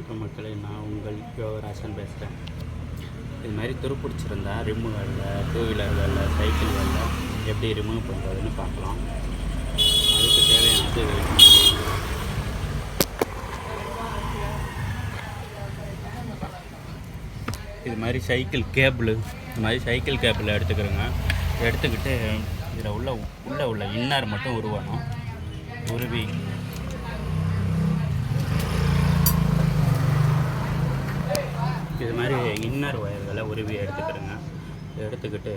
வணக்கம் மக்களே, நான் உங்கள் யோகராசன் பேசுகிறேன். இது மாதிரி துருப்பிடிச்சிருந்தா ரிமூவலில், டூ வீலர்களில், சைக்கிள்களில் எப்படி ரிமூவ் பண்ணுறதுன்னு பார்க்கலாம். அதுக்கு தேவையானது இது மாதிரி சைக்கிள் கேபிள் எடுத்துக்கிறோங்க. எடுத்துக்கிட்டு இதில் உள்ள இன்னர் மட்டும் உருவி இது மாதிரி இன்னர் ஒயர்களை உருவி எடுத்துக்கிறேங்க. எடுத்துக்கிட்டு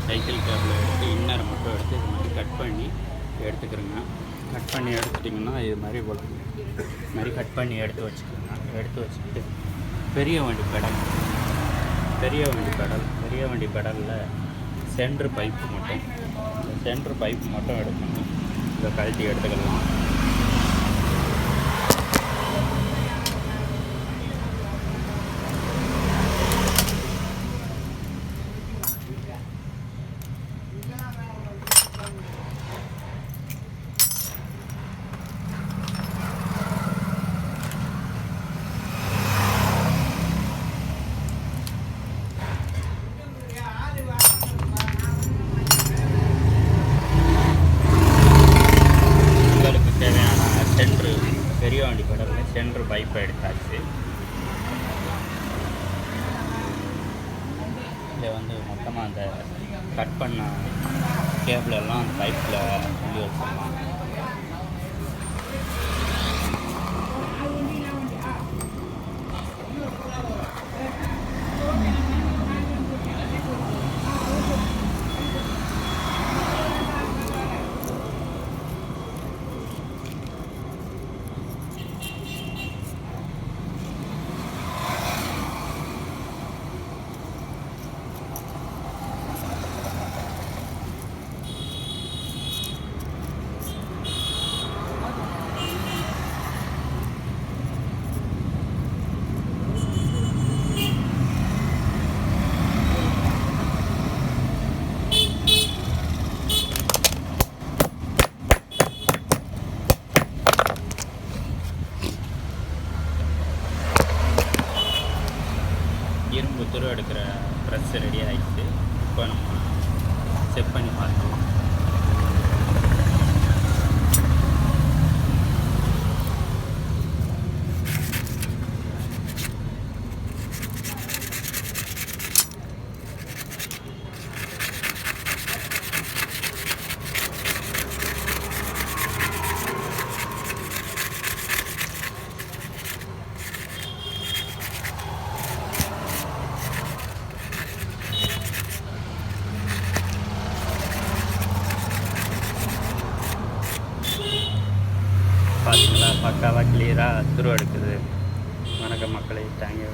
சைக்கிள் கேபிள் எடுத்து இன்னரை மட்டும் எடுத்து இது மாதிரி கட் பண்ணி எடுத்துக்கிறோங்க. கட் பண்ணி எடுத்துட்டிங்கன்னா இது மாதிரி கட் பண்ணி எடுத்து வச்சுக்கோங்க. எடுத்து வச்சுக்கிட்டு பெரிய வண்டி பெடலில் சென்ட்ரு பைப்பு மட்டும் எடுக்கணும். இதை கழட்டி எடுத்துக்கலாம். பெரிய வண்டி பெடலில் சென்ட்ரு பைப்பை எடுத்தாச்சு. இதை மொத்தமாக அந்த கட் பண்ண கேபிளெல்லாம் அந்த பைப்பில் உள்ளே வச்சிடலாம். இரும்பு துரு எடுக்கிற ப்ரெஸ் ரெடி ஆகிடுச்சு. இப்போ நம்ம செக் பண்ணி பார்க்கலாம். பார்த்தீங்களா, பக்காவாக கிளியராக துரு எடுக்குது. வணக்கம் மக்களே, தேங்க்யூ.